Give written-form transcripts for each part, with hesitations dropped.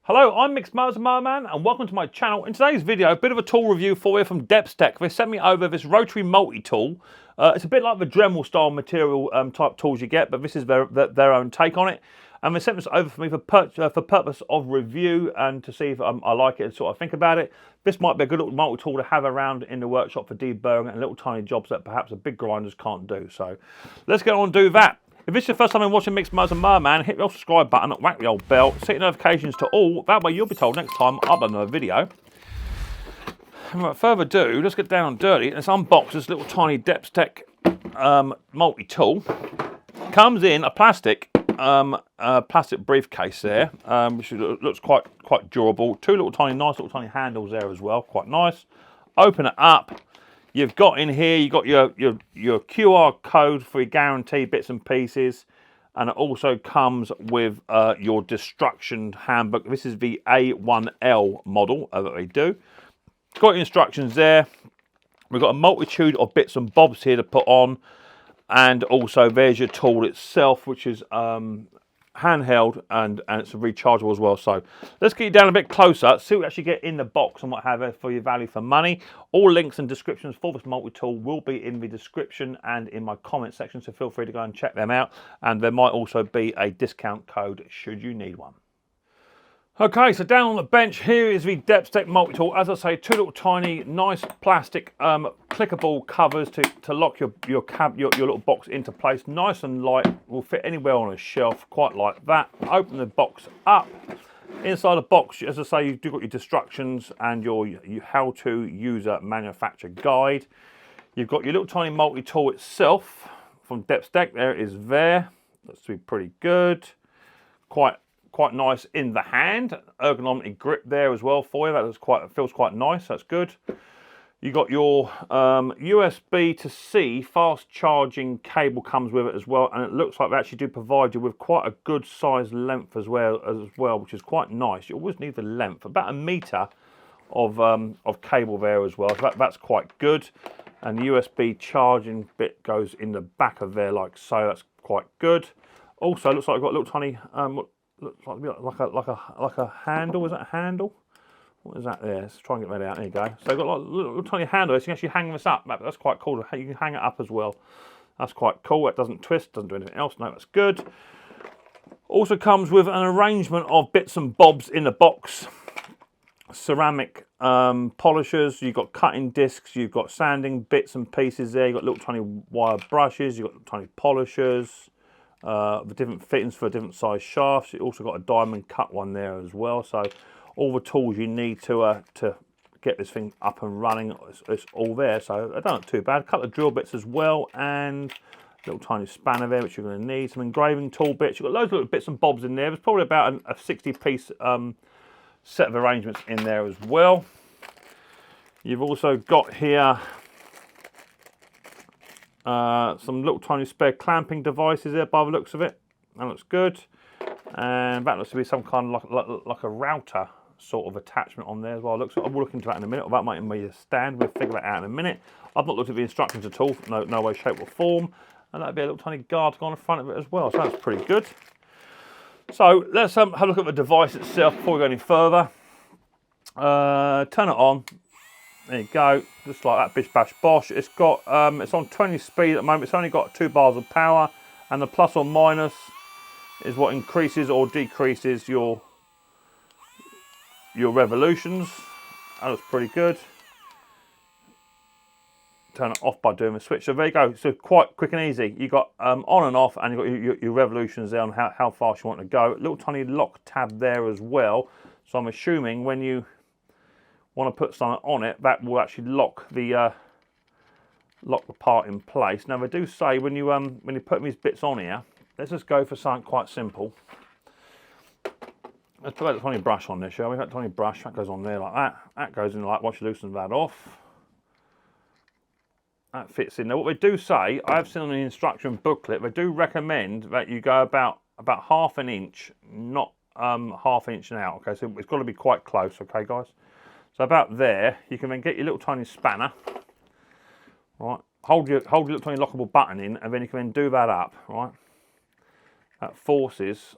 Hello, I'm Micks Mowers and welcome to my channel. In today's video, a bit of a tool review for you from Desptech. They sent me over this rotary multi-tool. It's a bit like the Dremel style material type tools you get, but this is their own take on it. And they sent this over for me for purpose of review and to see if I like it and sort of think about it. This might be a good little multi-tool to have around in the workshop for deburring and little tiny jobs that perhaps the big grinders can't do. So let's get on and do that. If this is your first time in watching Micks Mowers hit the old subscribe button and whack the old bell, set your notifications to all, that way you'll be told next time I upload another video. And without further ado, let's get down and dirty. Let's unbox this little tiny Desptech multi-tool. Comes in a plastic briefcase there, which looks quite durable. Two nice little tiny handles there as well, quite nice. Open it up. You've got in here, you've got your QR code for your guarantee bits and pieces, and it also comes with your destruction handbook. This is the A1L model that they do. Got your instructions there. We've got a multitude of bits and bobs here to put on, and also there's your tool itself, which is handheld and it's rechargeable as well. So let's get you down a bit closer, see what you actually get in the box and what have you for your value for money. All links and descriptions for this multi-tool will be in the description and in my comment section, so feel free to go and check them out, and there might also be a discount code should you need one. Okay, so down on the bench here is the Desptech multi-tool. As I say, two little tiny, nice plastic clickable covers to lock your little box into place. Nice and light, will fit anywhere on a shelf, quite like that. Open the box up. Inside the box, as I say, you've got your instructions and your how-to user manufacturer guide. You've got your little tiny multi-tool itself from Desptech. There it is there. That's to be pretty good. Quite nice in the hand, ergonomic grip there as well for you. That feels quite nice. That's good. You got your USB to C fast charging cable comes with it as well, and it looks like they actually do provide you with quite a good size length as well, which is quite nice. You always need the length, about a meter of cable there as well. So that's quite good. And the USB charging bit goes in the back of there like so. That's quite good. Also, looks like I've got a little tiny. Looks like a handle. Is that a handle? What is that there? Let's try and get that out. There you go. So I've got a little tiny handle. So you can actually hang this up. That's quite cool. You can hang it up as well. That's quite cool. It doesn't twist, doesn't do anything else. No, that's good. Also comes with an arrangement of bits and bobs in the box. Ceramic polishers. You've got cutting discs. You've got sanding bits and pieces there. You've got little tiny wire brushes. You've got little tiny polishers. The different fittings for different size shafts. You also got a diamond cut one there as well. So all the tools you need to get this thing up and running, it's all there. So I don't look too bad. A couple of drill bits as well, and a little tiny spanner there, which you're going to need. Some engraving tool bits. You've got loads of little bits and bobs in there. There's probably about a 60-piece set of arrangements in there as well. You've also got here some little tiny spare clamping devices there by the looks of it. That looks good. And that looks to be some kind of like a router sort of attachment on there as well. We'll look into that in a minute. That might be a stand. We'll figure that out in a minute. I've not looked at the instructions at all. No way, shape or form. And that'd be a little tiny guard to go on the front of it as well. So that's pretty good. So let's have a look at the device itself before we go any further. Turn it on. There you go, just like that, bish bash bosh. It's got it's on 20 speed at the moment. It's only got 2 bars of power, and the plus or minus is what increases or decreases your revolutions. That looks pretty good. Turn it off by doing the switch. So there you go. So quite quick and easy. You got on and off, and you got your revolutions there on how fast you want to go. Little tiny lock tab there as well. So I'm assuming when you want to put something on it, that will actually lock the part in place. Now they do say when you put these bits on here, let's just go for something quite simple. Let's put that tiny brush on there, shall we? That tiny brush, that goes on there like that. That goes in like once you loosen that off. That fits in there. What they do say, I have seen on the instruction booklet, they do recommend that you go about ½ an inch, not ½ inch and out. Okay, so it's got to be quite close. Okay, guys. So about there, you can then get your little tiny spanner, right? Hold your little tiny lockable button in, and then you can then do that up, right? That forces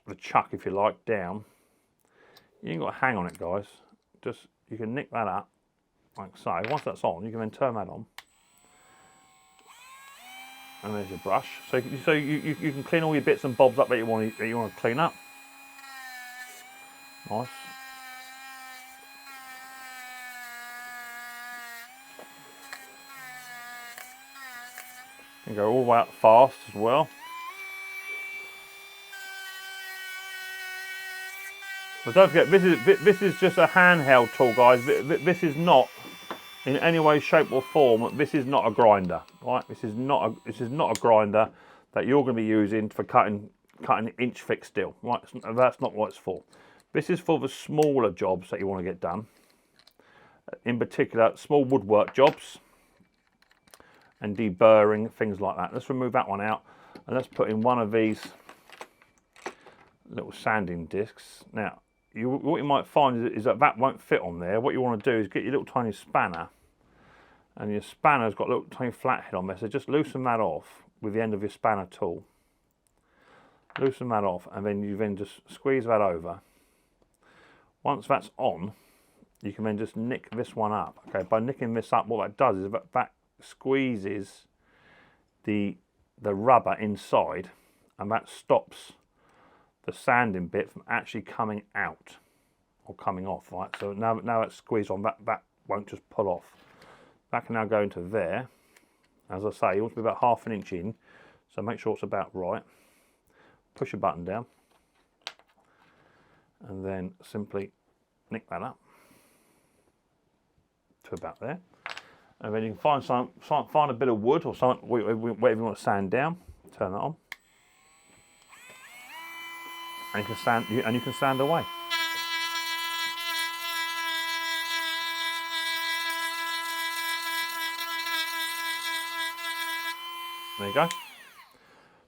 the chuck, if you like, down You ain't got to hang on it, guys. Just, you can nick that up, like so. Once that's on, you can then turn that on. And there's your brush. So you can clean all your bits and bobs up that you want to clean up. Nice. You can go all the way up fast as well. But don't forget, this is just a handheld tool, guys. This is not, in any way, shape, or form, this is not a grinder, right? This is not a grinder that you're going to be using for cutting inch thick steel, right? That's not what it's for. This is for the smaller jobs that you want to get done. In particular, small woodwork jobs and deburring, things like that. Let's remove that one out and let's put in one of these little sanding discs. Now, what you might find is that won't fit on there. What you want to do is get your little tiny spanner, and your spanner's got a little tiny flathead on there, so just loosen that off with the end of your spanner tool. Loosen that off, and then you just squeeze that over. Once that's on, you can then just nick this one up. Okay, by nicking this up, what that does is that squeezes the rubber inside, and that stops the sanding bit from actually coming out or coming off, right? So now it's squeezed on, that won't just pull off. That can now go into there. As I say, you want to be about ½ an inch in, so make sure it's about right. Push your button down, and then simply nick that up to about there. And then you can find a bit of wood or something, whatever you want to sand down. Turn that on. And you can sand away. There you go.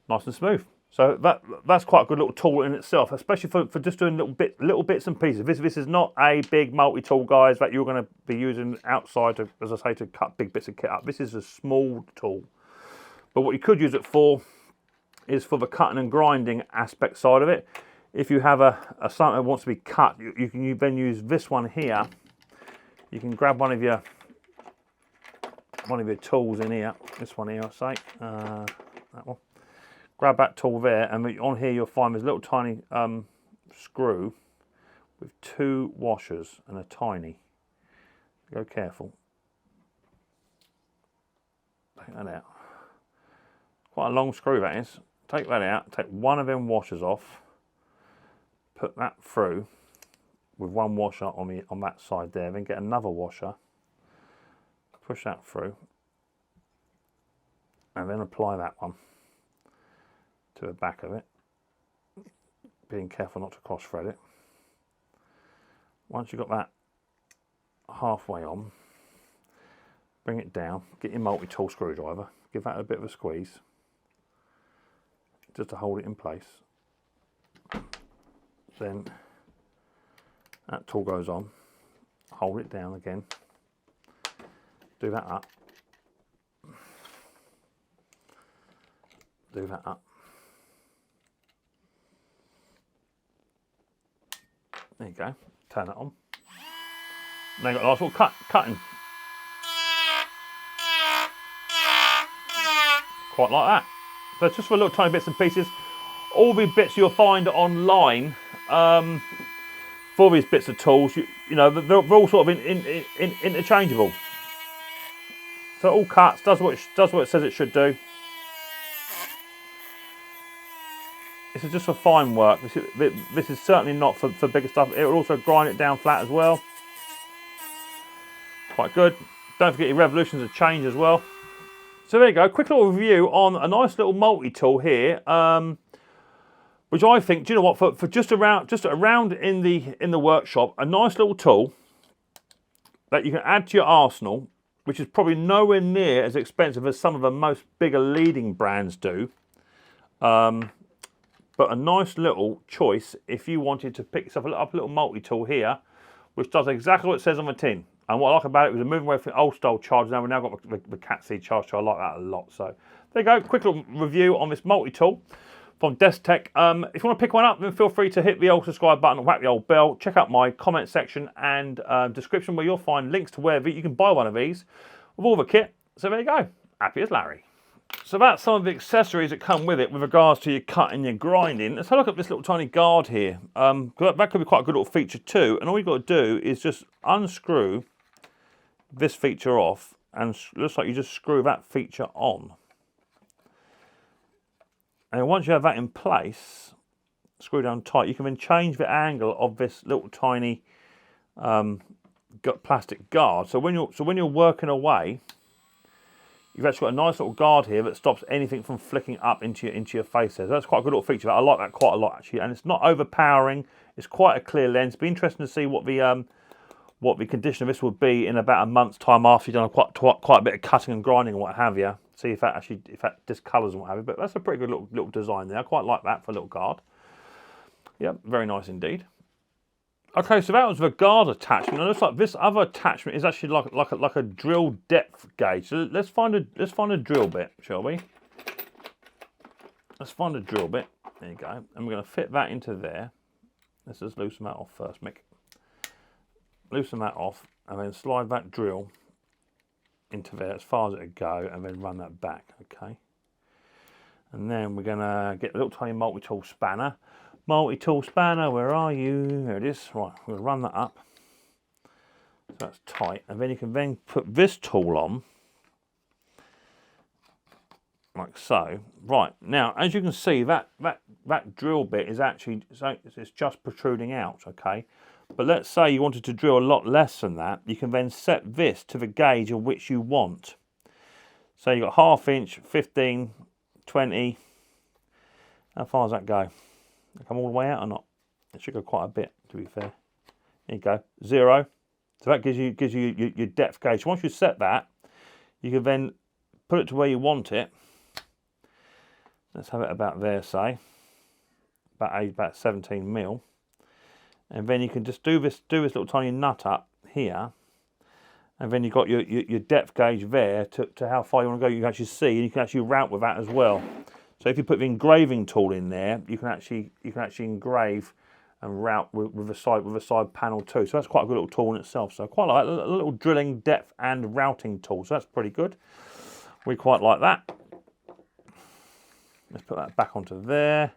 Nice and smooth. So that's quite a good little tool in itself, especially for just doing little bits and pieces. This is not a big multi-tool, guys, that you're going to be using outside to, as I say, to cut big bits of kit up. This is a small tool. But what you could use it for is for the cutting and grinding aspect side of it. If you have something that wants to be cut, you can then use this one here. You can grab one of your tools in here. This one here, I say, that one. Grab that tool there, and on here you'll find this little tiny screw with 2 washers and a tiny. Go careful. Take that out. Quite a long screw that is. Take that out. Take one of them washers off. Put that through with one washer on that side there. Then get another washer. Push that through, and then apply that one to the back of it, being careful not to cross thread it. Once you've got that halfway on, bring it down, get your multi-tool screwdriver, give that a bit of a squeeze just to hold it in place. Then that tool goes on, hold it down again, do that up, do that up. There you go, turn it on. Now you've got a nice little cutting. Quite like that. So just for little tiny bits and pieces. All the bits you'll find online for these bits of tools, you know, they're all sort of interchangeable. So it all cuts, does what it says it should do. This is just for fine work. This is certainly not for bigger stuff. It will also grind it down flat as well. Quite good. Don't forget your revolutions of change as well. So there you go, quick little review on a nice little multi-tool here, which I think, do you know what, for just around in the workshop, a nice little tool that you can add to your arsenal, which is probably nowhere near as expensive as some of the most bigger leading brands do. But a nice little choice if you wanted to pick yourself up a little multi-tool here, which does exactly what it says on the tin. And what I like about it was moving away from the old style charge. Now we've now got the cat seed charge, so I like that a lot. So there you go, quick little review on this multi-tool. from Desptech. If you want to pick one up, then feel free to hit the old subscribe button and whack the old bell. Check out my comment section and description where you'll find links to where you can buy one of these with all the kit. So there you go. Happy as Larry. So that's some of the accessories that come with it with regards to your cutting and your grinding. Let's have a look at this little tiny guard here. That could be quite a good little feature too. And all you've got to do is just unscrew this feature off, and it looks like you just screw that feature on. And once you have that in place, screw down tight, you can then change the angle of this little tiny plastic guard. So when you're working away, you've actually got a nice little guard here that stops anything from flicking up into your face there. So that's quite a good little feature. I like that quite a lot actually, and it's not overpowering. It's quite a clear lens. It'll be interesting to see what the condition of this will be in about a month's time after you've done quite a bit of cutting and grinding and what have you. See if that discolours and what have you. But that's a pretty good little design there. I quite like that for a little guard. Yep, very nice indeed. Okay, so that was the guard attachment. It looks like this other attachment is actually like a drill depth gauge. So let's find a drill bit, shall we? Let's find a drill bit. There you go. And we're going to fit that into there. Let's just loosen that off first, Mick. Loosen that off, and then slide that drill into there as far as it'll go, and then run that back. Okay. And then we're going to get a little tiny multi-tool spanner. Multi-tool spanner, where are you? There it is. Right, we're going to run that up. So that's tight. And then you can then put this tool on, like so. Right, now, as you can see, that drill bit is actually, it's just protruding out, okay? But let's say you wanted to drill a lot less than that. You can then set this to the gauge of which you want. So you've got 1/2 inch, 15, 20. How far does that go? Come all the way out or not? It should go quite a bit, to be fair. There you go, 0. So that gives you your depth gauge. Once you set that, you can then put it to where you want it. Let's have it about there, say, about 17 mil, and then you can just do this little tiny nut up here, and then you've got your depth gauge there to how far you want to go. You can actually see, and you can actually route with that as well. So if you put the engraving tool in there, you can actually engrave and route with a side panel too. So that's quite a good little tool in itself. So I quite like a little drilling depth and routing tool. So that's pretty good. We quite like that. Let's put that back onto there,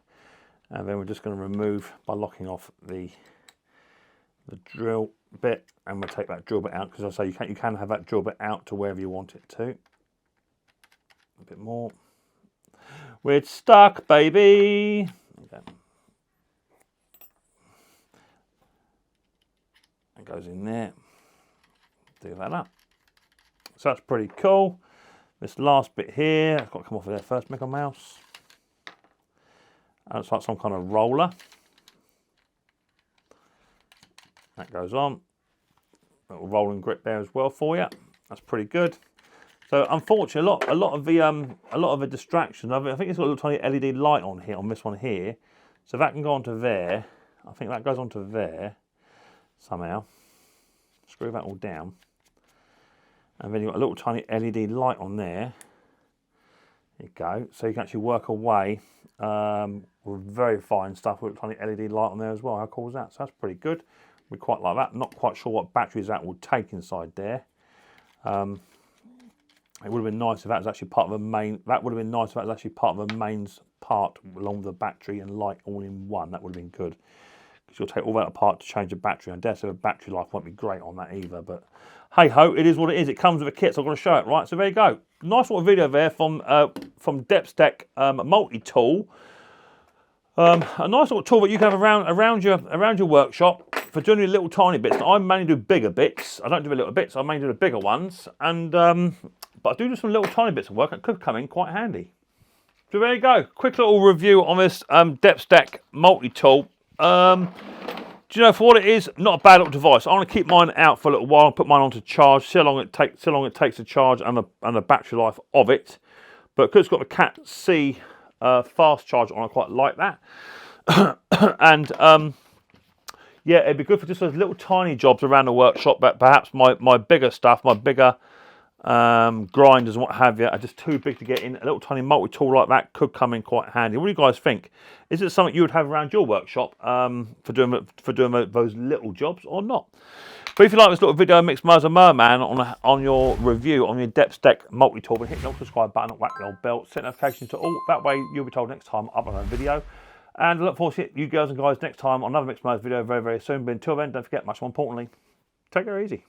and then we're just going to remove by locking off the drill bit, and we'll take that drill bit out, because I say you can have that drill bit out to wherever you want it to. A bit more. We're stuck, baby. Okay. It goes in there. Do that up. So that's pretty cool. This last bit here, it's got to come off of there first, Mick Mouse. And it's like some kind of roller. That goes on. Little rolling grip there as well for you. That's pretty good. So unfortunately, a lot of the distraction. I think it's got a little tiny LED light on here, on this one here. So that can go onto there. I think that goes onto there somehow. Screw that all down, and then you've got a little tiny LED light on there. There you go. So you can actually work away with very fine stuff with a tiny LED light on there as well. How cool is that? So that's pretty good. We quite like that. Not quite sure what batteries that will take inside there. It would have been nice if that was actually part of the main. That would have been nice if that was actually part of the mains part along with the battery and light all in one. That would have been good, because you'll take all that apart to change the battery. I dare say the battery life won't be great on that either. But hey ho, it is what it is. It comes with a kit, so I'm going to show it. Right, so there you go. Nice little video there from Desptech multi-tool. A nice little tool that you can have around your workshop for doing your little tiny bits. Now, I mainly do bigger bits. I don't do the little bits. I mainly do the bigger ones. And but I do some little tiny bits of work that could come in quite handy. So there you go. Quick little review on this Desptech multi-tool. Do you know, for what it is, not a bad little device. I want to keep mine out for a little while and put mine on to charge, see how long it takes to charge and the battery life of it. But because it's got the Cat C fast charge on, I quite like that. And yeah, it'd be good for just those little tiny jobs around the workshop. But perhaps my bigger stuff, my bigger grinders and what have you are just too big to get in. A little tiny multi-tool like that could come in quite handy. What do you guys think? Is it something you would have around your workshop for doing those little jobs or not? But if you like this little video, Micks Mowers and Merman on your review on your Desptech multi-tool, then hit the subscribe button and whack the old bell, set notifications to all. That way you'll be told next time I upload a video. And I look forward to seeing you girls and guys next time on another Micks Mowers video very, very soon. But until then, don't forget, much more importantly, take it easy.